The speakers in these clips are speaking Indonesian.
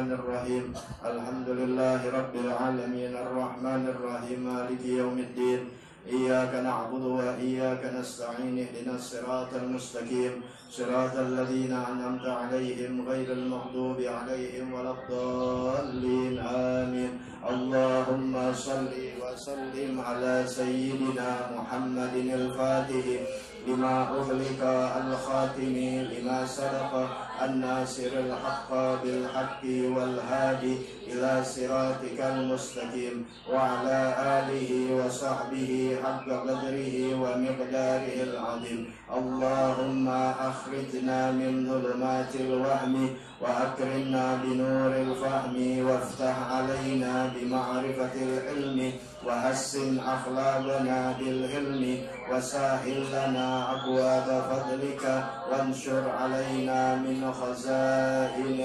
Bismillahirrahmanirrahim. Alhamdulillahirabbil alamin arrahmanir rahim maliki yaumiddin. Iyyaka na'budu wa iyyaka nasta'in ihdinas siratal mustaqim siratal ladzina an'amta 'alaihim ghairil maghdubi 'alaihim waladdallin amin. Allahumma shalli wa sallim ala sayyidina Muhammadin al-Fatih lima ughliqa al-khatimi lima sadaqa an-nasiril haqqa bil haqqi wal hadi ila siratikal mustaqim wa ala alihi wa sahbihi haqqa qadrihi wa miqdarihil azim. Allahumma akhrijna min dhulumatil wahmi wa akrimna binuril fahmi waftah alaina bima'rifatil ilmi wa hassin akhlaqana bil hilmi wa sahil lana abwaaba fadlika wanshur alaina min khazain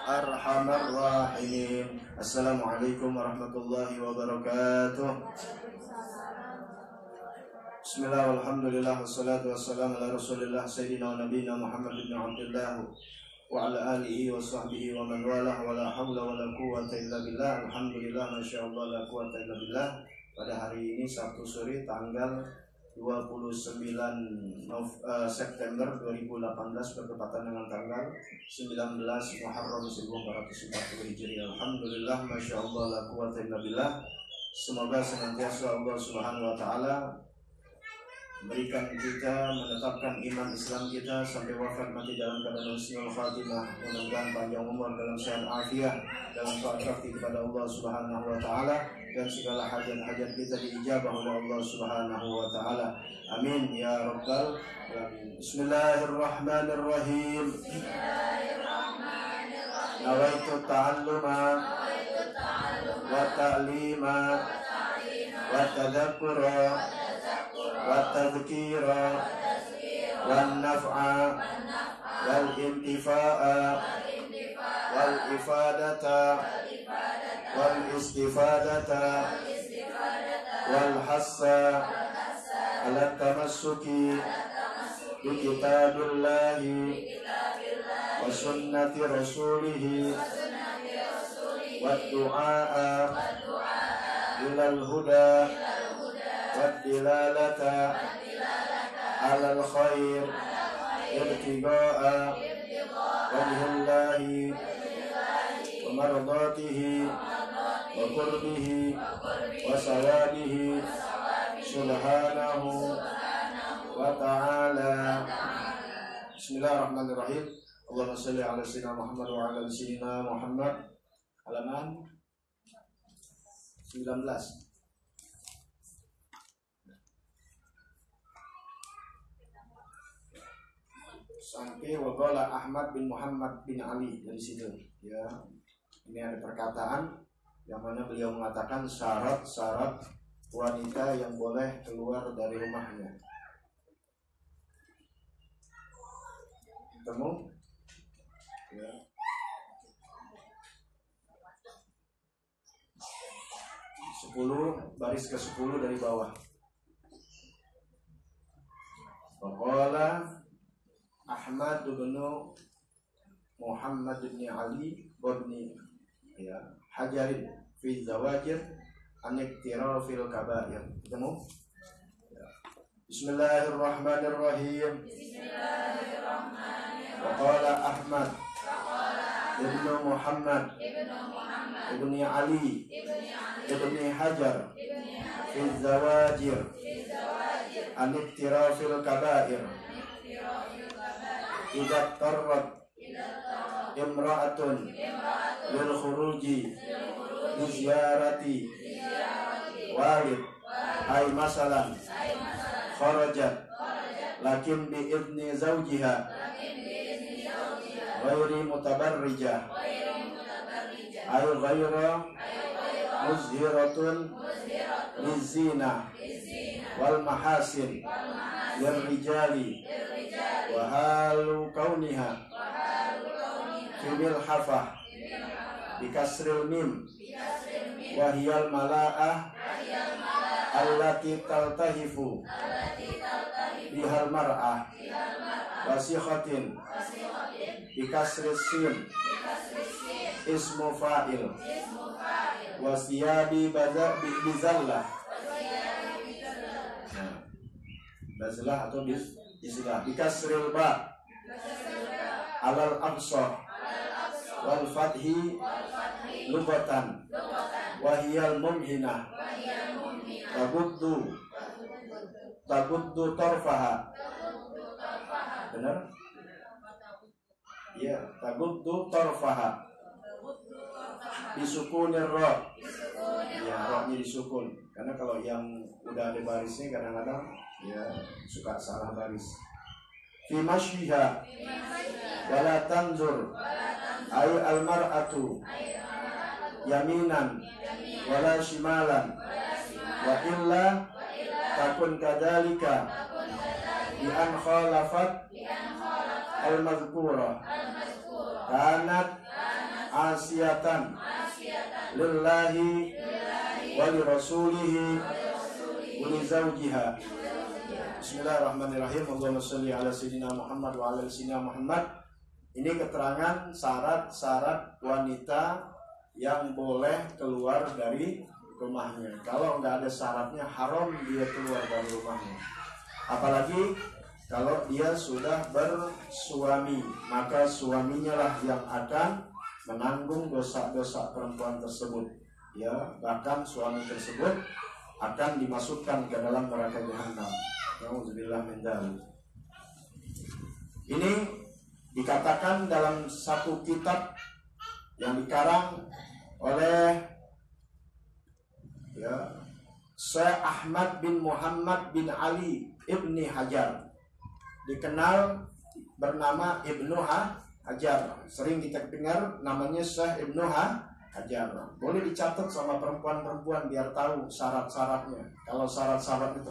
arhamar rahimin. Assalamualaikum warahmatullahi wabarakatuh. Bismillah, alhamdulillah, wassalatu wassalamu ala rasulillah sayyidina wa nabiyina Muhammad ibn Abdullah wa ala alihi wa sahbihi wa man walah wa la hawla wa la quwwata illa billah. Alhamdulillah, masyaallah, la quwwata illa billah. Pada hari ini Sabtu sore tanggal 29 September 2018 bertepatan dengan tanggal 19 Muharram 1440 Hijriah. Alhamdulillah, masyaallah, la quwwata illa billah. Semoga senantiasa Allah Subhanahu wa taala berikan kita, menetapkan iman Islam kita sampai wafat mati dalam keadaan husnul khatimah. Mudah-mudahan panjang umur dalam sehat afiat, dalam taat kepada Allah Subhanahu wa taala, dan segala hajat-hajat kita diijabah oleh Allah Subhanahu wa taala. Amin ya rabbal alamin. Bismillahirrahmanirrahim. Nawaitu ta'alluma wa ta'lima wa tadhakkura والتذكير والنفع والانتفاع والإفادة والاستفادة والحث على التمسك بكتاب الله وسنة رسوله والدعاء إلى الهدى والدلالة على الخير ابتغاء وجه الله ومرضاته وقربه وثوابه سبحانه وتعالى. Bismillahirrahmanirrahim. Allahumma shalli ala sayyidina Muhammad wa ala sayyidina Muhammad. Halaman 19. Sampai waqala Ahmad bin Muhammad bin Ali, dari situ ya. Ini ada perkataan yang mana beliau mengatakan syarat-syarat wanita yang boleh keluar dari rumahnya. Ketemu? Ya. Baris ke-10 dari bawah. Waqala Ahmad bin Muhammad bin Ali bin Hajarin fi zawajir an-iktirafil kabair. Ketemu? Bismillahirrahmanirrahim. Waqala Ahmad bin Muhammad bin Ali bin Hajar fi zawajir an-iktirafil kabair. Idza tarrat imra'atun lil khuruji li ziyarati walid ay masalan kharajat lakin bi idni zawjiha ghairi mutabarrijah ay ghaira muzhiratun lizina wal mahasin lirrijali wa halu kauniha fil hafah bikasril mim wa hiyal mala'ah allati taltahifu bihal mar'ah wasikhatin bikasril sin ismu fa'il. Wasiyabi bizallah. Nah, bazlah atau bizlah. Bikasril ba alal aqsa wal fathi lugatan wahiyal mumhinah taguddu tarfaha. Benar? Ya, taguddu tarfaha disukunir ra. Ya, ra-nya disukun. Karena kalau yang udah ada barisnya kadang-kadang ya suka salah baris. Fi masyiha wala tanzur ay almar'atu yaminan wala shimalan wa illa takun kadzalika bi an khalafat al-mazkura kanat asiyatan lillahi wa li rasulihi wa li zawjiha. Bismillahirrahmanirrahim. Allahumma sholli ala sayyidina Muhammad wa ala sayyidina Muhammad. Ini keterangan syarat-syarat wanita yang boleh keluar dari rumahnya. Kalau nggak ada syaratnya, haram dia keluar dari rumahnya. Apalagi kalau dia sudah bersuami, maka suaminya lah yang akan menanggung dosa-dosa perempuan tersebut. Ya, bahkan suami tersebut akan dimasukkan ke dalam neraka jahanam. Nauzubillah min dzalik. Ini dikatakan dalam satu kitab yang dikarang oleh ya Syekh Ahmad bin Muhammad bin Ali Ibni Hajar, dikenal bernama Ibnu Hajar. Sering kita dengar namanya Syekh Ibnu Hajar. Boleh dicatat sama perempuan-perempuan biar tahu syarat-syaratnya. Kalau syarat-syaratnya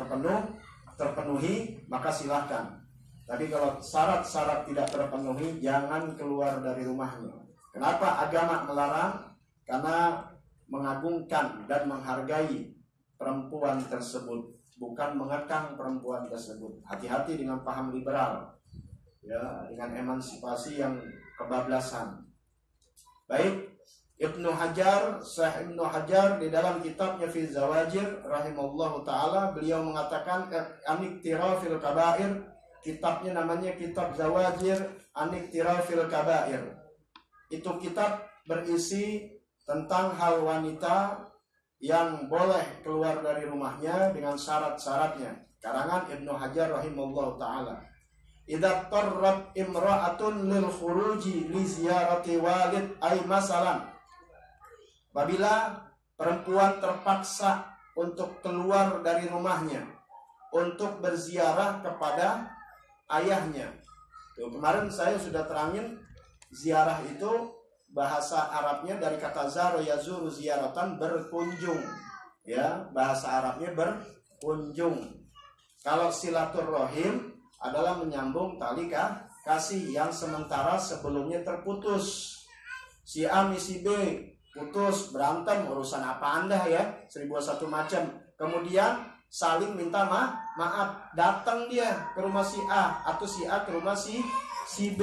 terpenuhi, maka silahkan. Tapi kalau syarat-syarat tidak terpenuhi, jangan keluar dari rumahnya. Kenapa agama melarang? Karena mengagungkan dan menghargai perempuan tersebut, bukan mengekang perempuan tersebut. Hati-hati dengan paham liberal, ya, dengan emansipasi yang kebablasan. Baik, Ibnu Hajar, Syekh Ibnu Hajar di dalam kitabnya Fi Zawajir rahimallahu taala, beliau mengatakan Aniktirafil Kabair, kitabnya namanya Kitab Zawajir Aniktirafil Kabair. Itu kitab berisi tentang hal wanita yang boleh keluar dari rumahnya dengan syarat-syaratnya. Karangan Ibnu Hajar rahimallahu taala. Idza tarrat imra'atun lil khuruji li ziyarati walid ay masalan. Apabila perempuan terpaksa untuk keluar dari rumahnya untuk berziarah kepada ayahnya. Tuh, kemarin saya sudah terangin ziarah itu bahasa Arabnya dari kata zaro yazuru ziyaratan, berkunjung. Ya, bahasa Arabnya berkunjung. Kalau silaturrahim adalah menyambung tali kasih yang sementara sebelumnya terputus. Si A si B putus, berantem, urusan apa Anda ya, 1001 macam. Kemudian saling minta maaf, datang dia ke rumah si A atau si A ke rumah si B.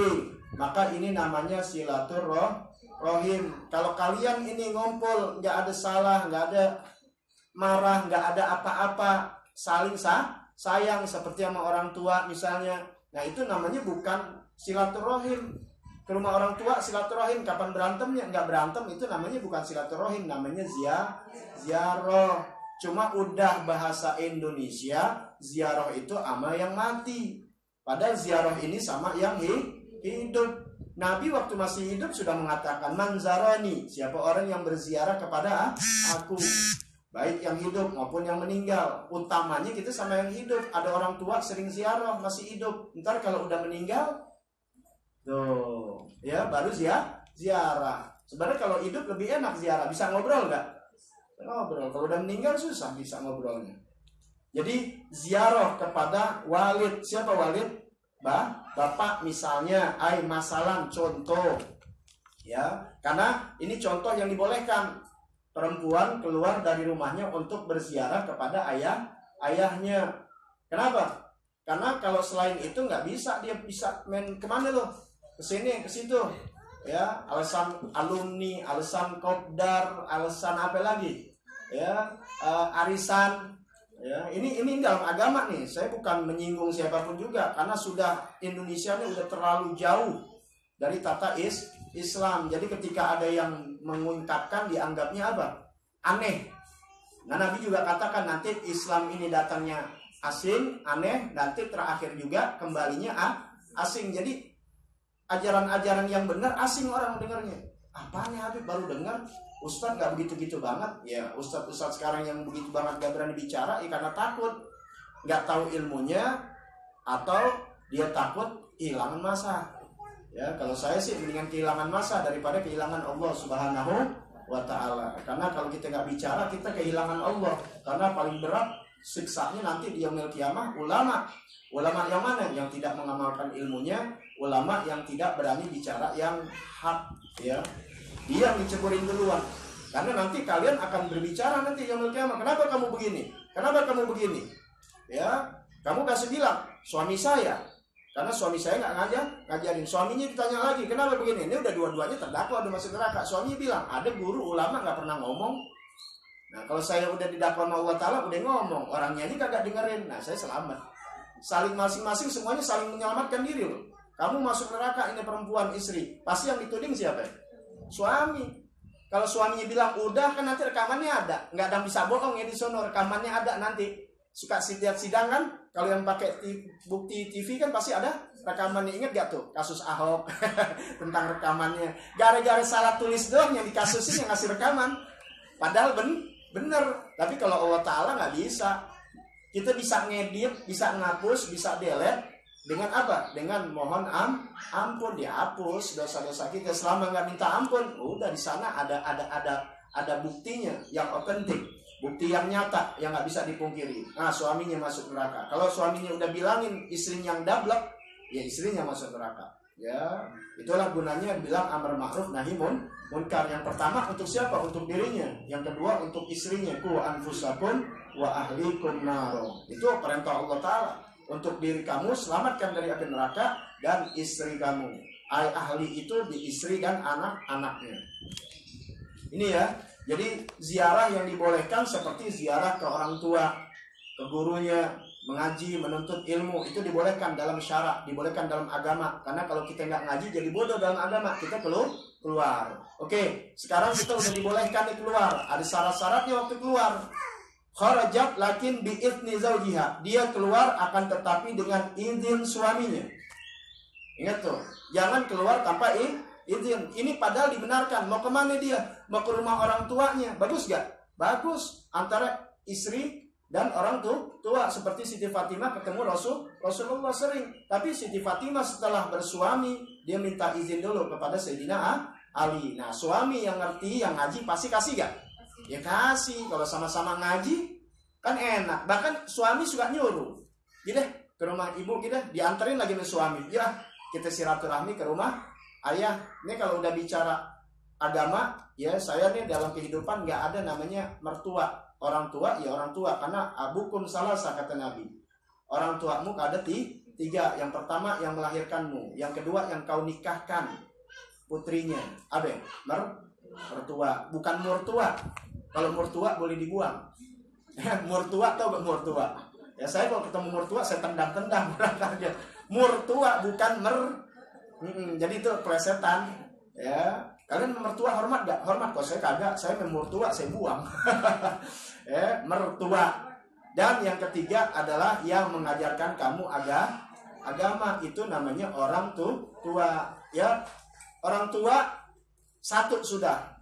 Maka ini namanya silaturrahim. Kalau kalian ini ngumpul, nggak ada salah, nggak ada marah, nggak ada apa-apa, saling sayang seperti sama orang tua misalnya. Nah, itu namanya bukan silaturrahim. Ke rumah orang tua silaturahim, kapan berantemnya? Nggak berantem, itu namanya bukan silaturahim, namanya ziarah. Cuma udah bahasa Indonesia, ziarah itu ama yang mati. Padahal ziarah ini sama yang hidup. Nabi waktu masih hidup sudah mengatakan manzarani, siapa orang yang berziarah kepada aku, baik yang hidup maupun yang meninggal. Utamanya kita sama yang hidup. Ada orang tua sering ziarah masih hidup. Ntar kalau udah meninggal, tuh, ya baru ziarah. Sebenarnya kalau hidup lebih enak ziarah, bisa ngobrol nggak? Ngobrol. Kalau udah meninggal susah bisa ngobrolnya. Jadi ziarah kepada walid. Siapa walid? Bapak misalnya. Masalan, contoh. Ya, karena ini contoh yang dibolehkan. Perempuan keluar dari rumahnya untuk berziarah kepada ayahnya. Kenapa? Karena kalau selain itu nggak bisa, dia bisa main kemana loh? Ke sini, ke situ. ya, alasan alumni, alasan kopdar, alasan apa lagi, ya, arisan, ya, ini dalam agama nih. Saya bukan menyinggung siapapun juga, karena sudah Indonesia ini udah terlalu jauh dari tata Islam. Jadi ketika ada yang mengungkapkan, dianggapnya apa? Aneh. Nah, Nabi juga katakan nanti Islam ini datangnya asing, aneh, nanti terakhir juga kembalinya asing. Jadi ajaran-ajaran yang benar asing orang dengarnya. Apanya Habib baru dengar? Ustadz gak begitu-gitu banget. Ya, ustadz sekarang yang begitu banget gak berani bicara, ya karena takut, gak tahu ilmunya, atau dia takut kehilangan masa. Ya, kalau saya sih mendingan kehilangan masa daripada kehilangan Allah Subhanahu wa ta'ala. Karena kalau kita gak bicara, kita kehilangan Allah. Karena paling berat siksanya nanti di yaumil qiyamah ulama. Ulama yang mana? Yang tidak mengamalkan ilmunya, ulama yang tidak berani bicara yang hak, ya. Dia yang diceburin duluan. Karena nanti kalian akan berbicara nanti yaumil qiyamah. Kenapa kamu begini? Kenapa kamu begini? Ya, kamu kasih bilang suami saya. Karena suami saya nggak ngajarin. Suaminya ditanya lagi, kenapa begini? Ini udah dua-duanya terdakwa, udah masuk neraka. Suaminya bilang, ada guru ulama nggak pernah ngomong. Nah, kalau saya udah didakwa sama Allah Ta'ala, udah ngomong. Orangnya ini kagak dengerin. Nah, saya selamat. Saling masing-masing, semuanya saling menyelamatkan diri loh. Kamu masuk neraka, ini perempuan, istri. Pasti yang dituding siapa ya? Suami. Kalau suaminya bilang, udah, kan nanti rekamannya ada. Nggak ada yang bisa bohong ya di sono, rekamannya ada nanti. Suka lihat sidang kan? Kalau yang pakai bukti TV kan pasti ada rekamannya. Ingat gak tuh kasus Ahok tentang rekamannya? Gara-gara salah tulis doang yang dikasusin yang ngasih rekaman. Padahal bener. Tapi kalau Allah Ta'ala nggak bisa. Kita bisa ngedit, bisa ngapus, bisa delete. Dengan apa? Dengan mohon ampun, dihapus dosa-dosa kita. Selama nggak minta ampun, udah di sana ada buktinya yang otentik. Bukti yang nyata, yang nggak bisa dipungkiri. Nah, suaminya masuk neraka. Kalau suaminya udah bilangin istrinya yang dablek, ya istrinya masuk neraka. Ya, itulah gunanya bilang amar ma'ruf nahi munkar. Yang pertama untuk siapa? Untuk dirinya. Yang kedua untuk istrinya. Ku anfusakum wa ahlikum naro. Itu perintah Allah Ta'ala. Untuk diri kamu selamatkan dari api neraka dan istri kamu. Ahli itu di istri dan anak-anaknya. Ini ya. Jadi ziarah yang dibolehkan seperti ziarah ke orang tua, ke gurunya, mengaji, menuntut ilmu, itu dibolehkan dalam syara, dibolehkan dalam agama. Karena kalau kita nggak ngaji jadi bodoh dalam agama, kita keluar. Oke, sekarang kita udah dibolehkan keluar. Ada syarat-syaratnya waktu keluar. Kharajat lakin bi'idzni zawjiha. Dia keluar akan tetapi dengan izin suaminya. Ingat tuh, jangan keluar tanpa izin. Ini padahal dibenarkan. Mau kemana dia? Mau ke rumah orang tuanya. Bagus gak? Bagus. Antara istri dan orang tua. Seperti Siti Fatimah ketemu Rasulullah sering. Tapi Siti Fatimah setelah bersuami, dia minta izin dulu kepada Sayyidina Ali. Nah, suami yang ngerti, yang ngaji pasti kasih gak? Ya kasih. Kalau sama-sama ngaji kan enak. Bahkan suami suka nyuruh, gitu ke rumah ibu kita, dianterin lagi sama suami. Ya, kita silaturahmi ke rumah ayah. Ini kalau udah bicara agama, ya saya nih dalam kehidupan nggak ada namanya mertua. Orang tua ya orang tua, karena abukum salasa kata Nabi. Orang tuamu ada tiga. Yang pertama yang melahirkanmu, yang kedua yang kau nikahkan putrinya. Apa? Mertua, bukan murtua. Kalau murtua boleh dibuang. Murtua atau gak murtua? Ya saya kalau ketemu murtua saya tendang-tendang aja. Murtua bukan jadi itu plesetan. Ya, kalian mertua hormat gak? Hormat. Kalau saya kagak, saya mertua saya buang. Ya, mertua. Dan yang ketiga adalah yang mengajarkan kamu agama, itu namanya orang tua. Ya, orang tua satu sudah.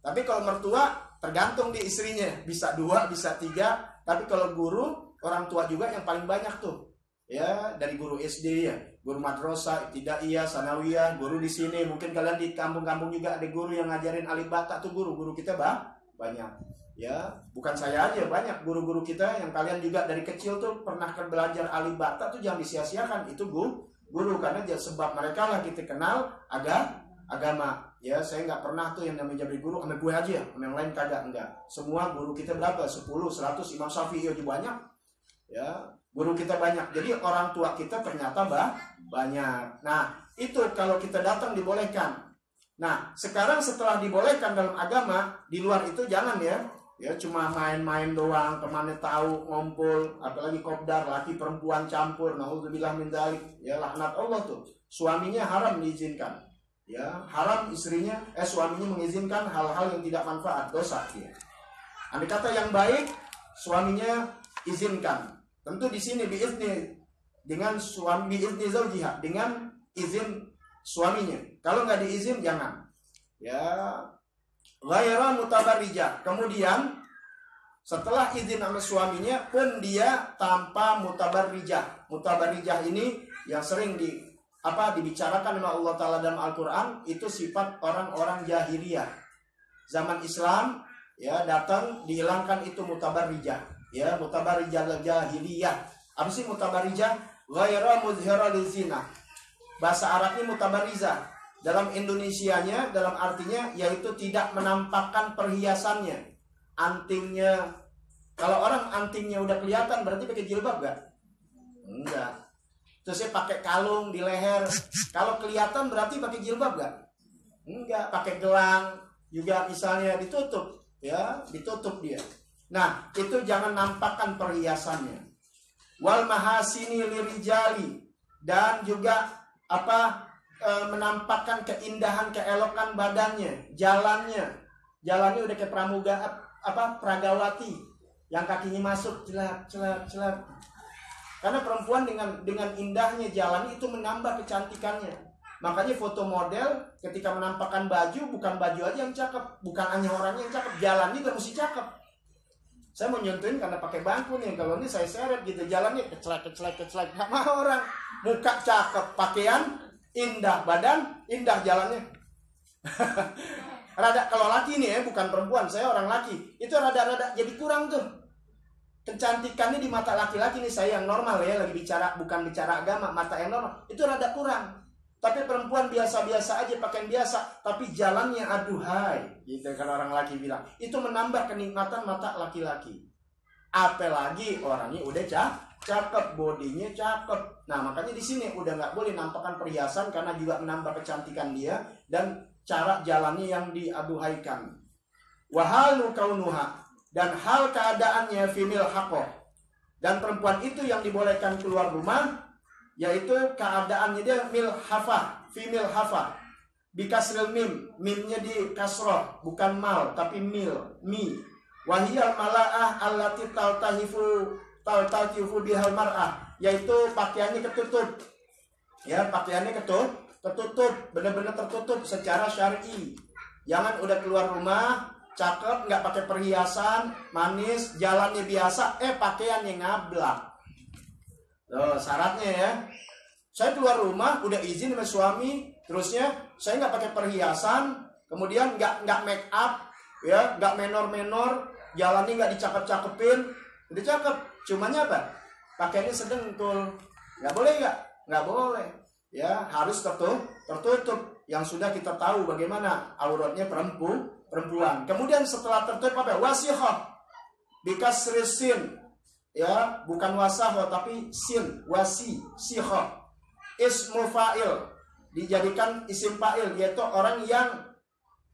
Tapi kalau mertua tergantung di istrinya, bisa 2, bisa 3. Tapi kalau guru, orang tua juga yang paling banyak tuh. Ya, dari guru SD ya, guru madrasah, ibtidaiyah, sanawiyah, guru di sini. Mungkin kalian di kampung-kampung juga ada guru yang ngajarin alif bata tuh, guru kita banyak. Ya, bukan saya aja, banyak guru-guru kita yang kalian juga dari kecil tuh pernah belajar alif bata tuh, jangan disia-siakan. Itu guru karena sebab mereka lah kita kenal agama. Ya, saya nggak pernah tuh yang namanya jadi guru sama gue aja, sama yang lain kagak, enggak. Semua guru kita berapa? 10, 100, Imam Syafi'i aja banyak. Ya, guru kita banyak. Jadi orang tua kita ternyata banyak. Nah, itu kalau kita datang dibolehkan. Nah, sekarang setelah dibolehkan dalam agama, di luar itu jangan ya. Ya cuma main-main doang, temannya tahu, ngumpul, apalagi kopdar, laki perempuan campur, naudzubillah min dzalik. Ya laknat Allah tuh. Suaminya haram diizinkan. Ya, haram suaminya mengizinkan hal-hal yang tidak manfaat, dosa dia. Andai kata yang baik, suaminya izinkan. Tentu di sini biizni dengan suami, biizni zaujiha, dengan izin suaminya. Kalau nggak diizin jangan. Ya, ghaira mutabarrijah. Kemudian setelah izin sama suaminya pun dia tanpa mutabarrijah. Mutabarrijah ini yang sering dibicarakan oleh Allah Ta'ala dalam Al-Quran, itu sifat orang-orang jahiliyah. Zaman Islam ya datang dihilangkan itu mutabarrijah. Ya, mutabarrijah jahiliyah. Apa sih mutabarrijah? Ghaira muzhira lizina. Bahasa Arabnya mutabarizah. Dalam Indonesianya, dalam artinya yaitu tidak menampakkan perhiasannya. Antingnya, kalau orang antingnya udah kelihatan berarti pakai jilbab gak? Enggak. Terus saya pakai kalung di leher, kalau kelihatan berarti pakai jilbab gak? Enggak. Pakai gelang juga misalnya ditutup, ya ditutup dia. Nah itu jangan nampakkan perhiasannya. Wal mahasini lirijali, dan juga menampakkan keindahan, keelokan badannya, jalannya udah kayak pragawati yang kakinya masuk celak. Karena perempuan dengan indahnya jalan itu menambah kecantikannya. Makanya foto model ketika menampakkan baju, bukan baju aja yang cakep, bukan hanya orangnya yang cakep, jalannya juga mesti cakep. Saya mau nyontohin karena pakai bangku nih, kalau ini saya seret gitu, jalannya kecelak, nggak mau orang. Muka cakep, pakaian indah, badan indah, jalannya. Kalau laki nih ya, bukan perempuan, saya orang laki, itu rada jadi kurang tuh. Kecantikannya di mata laki-laki nih, saya yang normal ya, lagi bukan bicara agama, mata yang normal, itu rada kurang. Tapi perempuan biasa-biasa aja, pakaian biasa, tapi jalannya aduhai, gitu kan orang laki bilang. Itu menambah kenikmatan mata laki-laki. Apalagi orangnya udah cakep, bodinya cakep. Nah makanya di sini udah nggak boleh nampakkan perhiasan karena juga menambah kecantikan dia dan cara jalannya yang diaduhaikan. Wahalu kaunuha, dan hal keadaannya fimil hakoh, dan perempuan itu yang dibolehkan keluar rumah yaitu keadaannya dia femil hafah bikasril mimnya di kasroh, bukan mal tapi mi. Wahiyal mala'ah allati taltahifu bihal mar'ah, yaitu pakaiannya ketutup. Ya, pakaiannya ketutup, benar-benar tertutup secara syar'i. Jangan udah keluar rumah cakep, nggak pakai perhiasan, manis, jalannya biasa, pakaiannya ngablak. Loh, syaratnya ya. Saya keluar rumah udah izin sama suami, terusnya saya nggak pakai perhiasan, kemudian nggak make up, ya nggak menor, jalannya nggak dicakep-cakepin, udah cakep, cumanya apa? Pakaiannya sedengkul, nggak boleh nggak boleh, ya harus tertutup. Yang sudah kita tahu bagaimana auratnya perempuan. Kemudian setelah tertutup apa? Wasihah, bikasrisin, ya bukan wasahah tapi sin, sihah. Ismu fa'il dijadikan isim fa'il, yaitu orang yang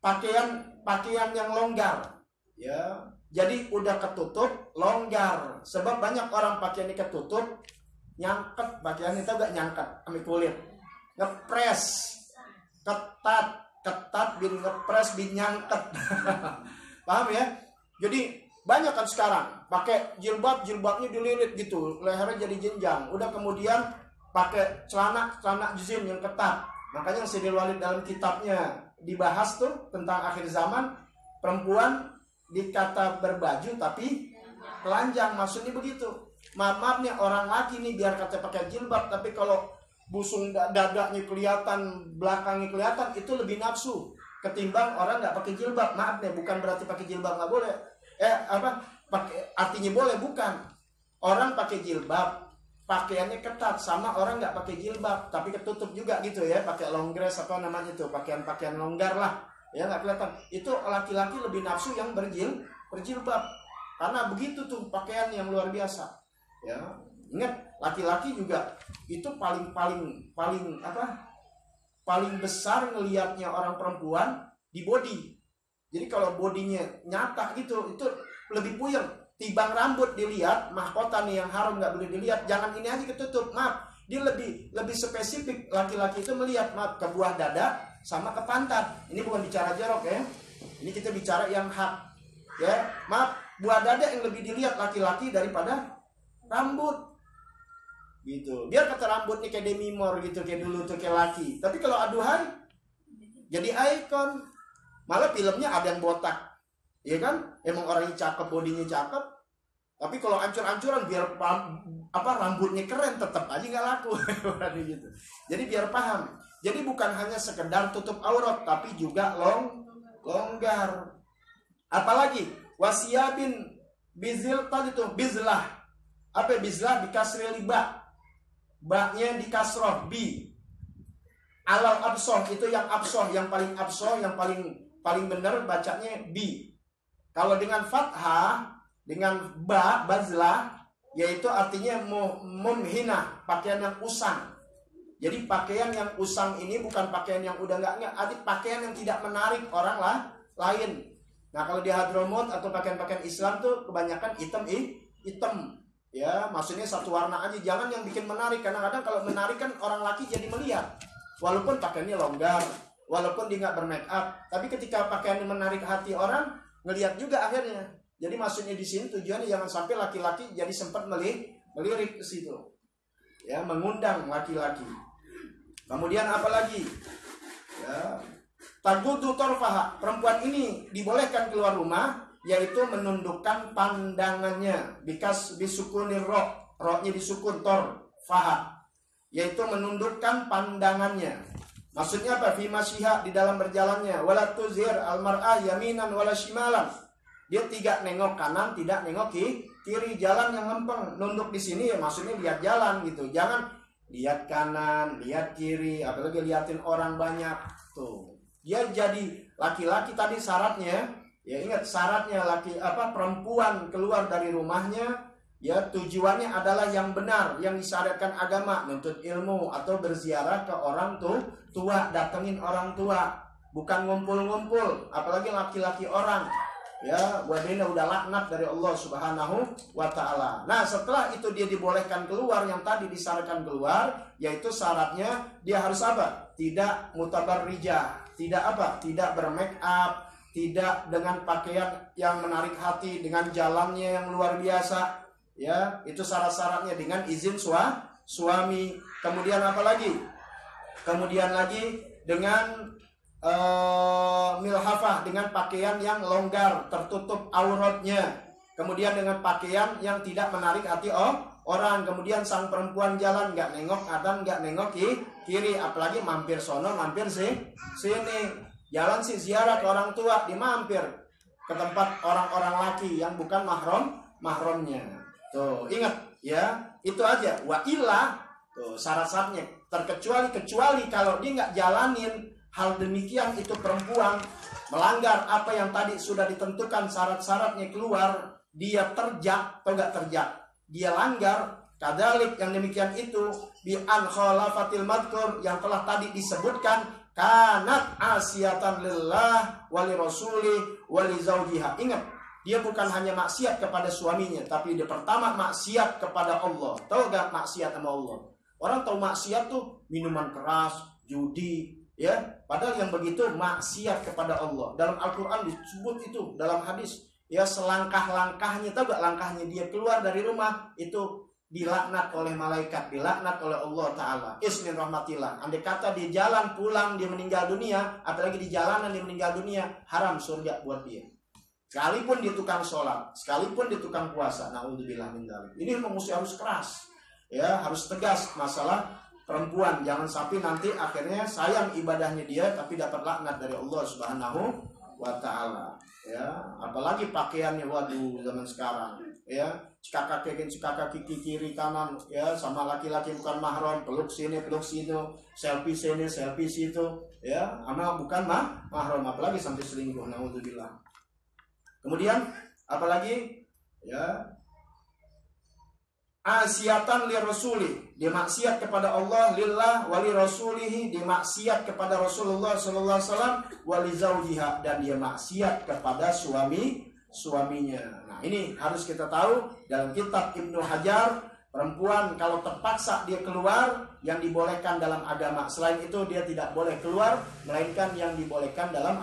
pakaian yang longgar, ya. Jadi udah ketutup, longgar. Sebab banyak orang pakaiannya ketutup, nyangket pakaiannya, tahu gak nyangket ambil kulit, ngepres, ketat bin ngepres bin nyangket. Paham ya? Jadi banyak kan sekarang pakai jilbabnya dililit gitu, lehernya jadi jenjang. Udah kemudian pakai celana juzim yang ketat. Makanya Sayyidil Walid dalam kitabnya dibahas tuh tentang akhir zaman, perempuan dikata berbaju tapi telanjang, maksudnya begitu. Maaf nih orang laki nih biar kata pakai jilbab, tapi kalau busung dadanya kelihatan, belakangnya kelihatan, itu lebih nafsu ketimbang orang nggak pakai jilbab. Maaf nih, bukan berarti pakai jilbab nggak boleh. Artinya boleh, bukan. Orang pakai jilbab pakaiannya ketat, sama orang nggak pakai jilbab tapi ketutup juga gitu ya, pakai long dress apa namanya tuh, pakaian longgar lah, ya nggak kelihatan. Itu laki-laki lebih nafsu yang berjilbab karena begitu tuh pakaian yang luar biasa, ya. Ingat, laki-laki juga itu paling paling besar ngelihatnya orang perempuan di body. Jadi kalau bodinya nyata gitu, itu lebih puyeng. Tibang rambut dilihat, mahkota nih yang haram nggak boleh dilihat, jangan ini aja ketutup, maaf. Dia lebih spesifik, laki-laki itu melihat, maaf, ke buah dada sama ke pantat. Ini bukan bicara jorok ya, ini kita bicara yang hak ya. Maaf, buah dada yang lebih dilihat laki-laki daripada rambut gitu. Biar kata rambut nih kayak Demi Moore gitu, kayak dulu tuh kayak laki. Tapi kalau aduhai jadi ikon. Malah filmnya ada yang botak, ya kan? Emang orangnya cakep, bodinya cakep. Tapi kalau ancur-ancuran biar rambutnya keren, tetap aja nggak laku. Gitu. Jadi biar paham. Jadi bukan hanya sekedar tutup aurat, tapi juga longgar. Apalagi wasiyabin bizil tadi tuh bizlah. Apa bizlah? Dikasril ba. Ba-nya dikasroh bi. Alal absoh itu yang absoh, yang paling benar bacanya bi. Kalau dengan fathah, dengan ba, bazlah, yaitu artinya mumhina, pakaian yang usang. Jadi pakaian yang usang ini bukan pakaian yang udah nggak, pakaian yang tidak menarik orang lain. Nah kalau di Hadramut atau pakaian-pakaian Islam tuh kebanyakan hitam, ya maksudnya satu warna aja. Jangan yang bikin menarik, kadang-kadang kalau menarik kan orang laki jadi melihat. Walaupun pakaiannya longgar, walaupun dia nggak bermake up, tapi ketika pakaiannya menarik hati orang, ngelihat juga akhirnya. Jadi maksudnya di sini tujuannya jangan sampai laki-laki jadi sempat melirik ke situ, ya, mengundang laki-laki. Kemudian apa lagi? Ya, tagudu torfaha, perempuan ini dibolehkan keluar rumah, yaitu menundukkan pandangannya, bikas bisukunir roknya disukun torfaha, yaitu menundukkan pandangannya. Maksudnya apa? Fi masyiha, di dalam berjalannya. Wala tuzhir almar'ah yaminan wala shimalan. Dia tidak nengok kanan, tidak nengok kiri, jalan yang lempeng. Nunduk di sini ya maksudnya lihat jalan gitu. Jangan lihat kanan, lihat kiri, apalagi liatin orang banyak. Tuh. Dia jadi laki-laki tadi syaratnya, ya ingat syaratnya perempuan keluar dari rumahnya, ya tujuannya adalah yang benar, yang disyariatkan agama, menuntut ilmu atau berziarah ke orang tua, datengin orang tua, bukan ngumpul-ngumpul, apalagi laki-laki orang. Ya, wadina udah laknat dari Allah Subhanahu wa taala. Nah, setelah itu dia dibolehkan keluar yang tadi disarankan keluar, yaitu syaratnya dia harus apa? Tidak mutabarrijah, tidak bermake up, tidak dengan pakaian yang menarik hati, dengan jalannya yang luar biasa. Ya, itu syarat-syaratnya dengan izin suami. Kemudian apa lagi? Kemudian lagi dengan milhafah, dengan pakaian yang longgar, tertutup auratnya. Kemudian dengan pakaian yang tidak menarik hati orang. Kemudian sang perempuan jalan nggak nengok kanan, nggak nengok kiri, apalagi mampir sono, mampir sini. Jalan sih ziarah ke orang tua, dimampir ke tempat orang-orang laki yang bukan mahramnya. Tuh, ingat ya, itu aja. Wa illa, tuh syarat-syaratnya. Kecuali kalau dia nggak jalanin hal demikian, itu perempuan melanggar apa yang tadi sudah ditentukan syarat-syaratnya keluar, dia terjak atau nggak terjak, dia langgar, kadalik yang demikian itu bi an khalafatil madkur yang telah tadi disebutkan, kanat asyatan lillah wali rasuli wali zaujiha. Ingat, dia bukan hanya maksiat kepada suaminya, tapi dia pertama maksiat kepada Allah. Tahu gak maksiat sama Allah? Orang tahu maksiat tuh minuman keras, judi, ya. Padahal yang begitu maksiat kepada Allah. Dalam Al-Quran disebut itu, dalam hadis, ya selangkah-langkahnya, tahu gak langkahnya dia keluar dari rumah itu dilaknat oleh malaikat, dilaknat oleh Allah Ta'ala. Ismin rahmatillah. Andai kata di jalan pulang dia meninggal dunia, apalagi di jalanan dia meninggal dunia, haram surga buat dia. Sekalipun dia tukang sholat, sekalipun dia tukang puasa, naudzubillah min dzalik. Ini mesti harus keras, ya, harus tegas masalah perempuan. Jangan sampai nanti akhirnya sayang ibadahnya dia, tapi dapat laknat dari Allah Subhanahu wa Ta'ala. Ya, apalagi pakaiannya, waduh, zaman sekarang, ya, cekak kaki kiri kanan, ya, sama laki-laki bukan mahram, peluk sini, peluk situ, selfie sini, selfie situ, ya, sama bukan mahram, apalagi sampai selingkuh, naudzubillah. Kemudian apalagi, ya, Asyatan li rasuli, dia maksiat kepada Allah, lillah wali rasulihi, dia maksiat kepada Rasulullah sallallahu alaihi wasallam, wali zaujiha, dan dia maksiat kepada suaminya. Nah, ini harus kita tahu dalam kitab Ibnu Hajar, perempuan kalau terpaksa dia keluar yang dibolehkan dalam agama. Selain itu dia tidak boleh keluar melainkan yang dibolehkan dalam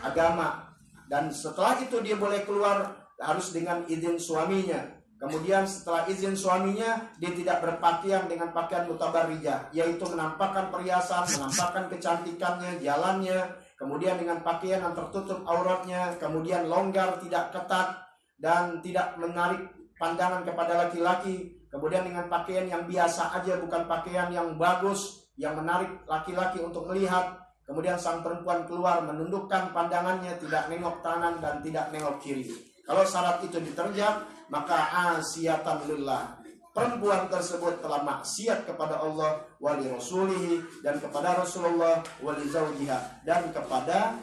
agama. Dan setelah itu dia boleh keluar harus dengan izin suaminya. Kemudian setelah izin suaminya, dia tidak berpakaian dengan pakaian mutabarrijah, yaitu menampakkan perhiasan, menampakkan kecantikannya, jalannya, kemudian dengan pakaian yang tertutup auratnya, kemudian longgar, tidak ketat, dan tidak menarik pandangan kepada laki-laki, kemudian dengan pakaian yang biasa aja, bukan pakaian yang bagus, yang menarik laki-laki untuk melihat. Kemudian sang perempuan keluar menundukkan pandangannya, tidak nengok kanan dan tidak nengok kiri. Kalau syarat itu diterjang, maka asyatan lillah, perempuan tersebut telah maksiat kepada Allah wali rasulihi, dan kepada Rasulullah, wali zaujiha, dan kepada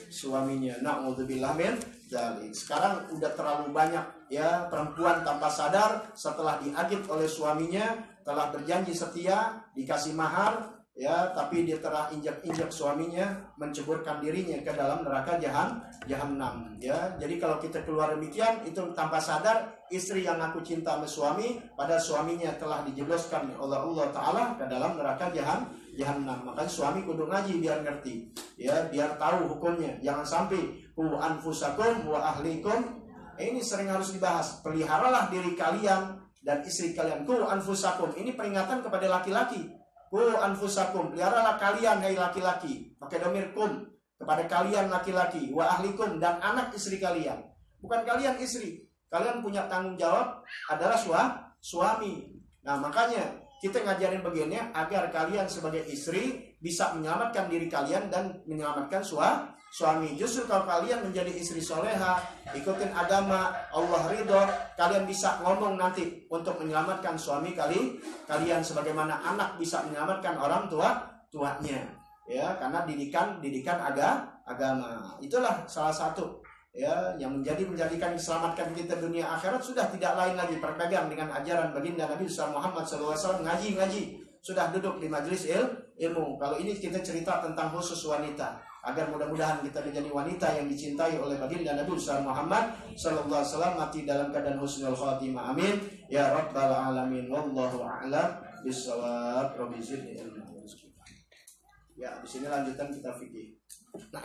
suaminya. Na'udzubillah min dzalik. Sekarang udah terlalu banyak ya perempuan tanpa sadar setelah diagit oleh suaminya, telah berjanji setia, dikasih mahar ya, tapi dia telah injak-injak suaminya, menceburkan dirinya ke dalam neraka jahanam ya. Jadi kalau kita keluar demikian, itu tanpa sadar, istri yang aku cinta sama suami, pada suaminya telah dijebloskan oleh Allah Ta'ala ke dalam neraka jahanam. Makanya suami kudu ngaji biar ngerti ya, biar tahu hukumnya. Jangan sampai ku anfusakum wa ahlikum, ini sering harus dibahas. Peliharalah diri kalian dan istri kalian. Ku anfusakum, ini peringatan kepada laki-laki. Ku anfusakum, peliharalah kalian hai laki-laki, pakai domir kum, kepada kalian laki-laki, wa ahlikum, dan anak istri kalian. Bukan kalian istri, kalian punya tanggung jawab adalah suami. Nah makanya kita ngajarin begini agar kalian sebagai istri bisa menyelamatkan diri kalian dan menyelamatkan suami. Justru kalau kalian menjadi istri soleha, ikutin agama, Allah ridho, kalian bisa ngomong nanti untuk menyelamatkan suami kalian, sebagaimana anak bisa menyelamatkan orang tuanya ya, karena didikan agama. Itulah salah satu ya yang menjadikan diselamatkan kita dunia akhirat. Sudah tidak lain lagi berpegang dengan ajaran baginda Nabi Muhammad SAW, ngaji, sudah duduk di majelis ilmu. Kalau ini kita cerita tentang khusus wanita, agar mudah-mudahan kita menjadi wanita yang dicintai oleh baginda Nabi Muhammad SAW, mati dalam keadaan husnul khatimah. Amin ya rabbal alamin. Wallahu a'lam bishawab. Ya, di sini lanjutan kita fikih. Nah,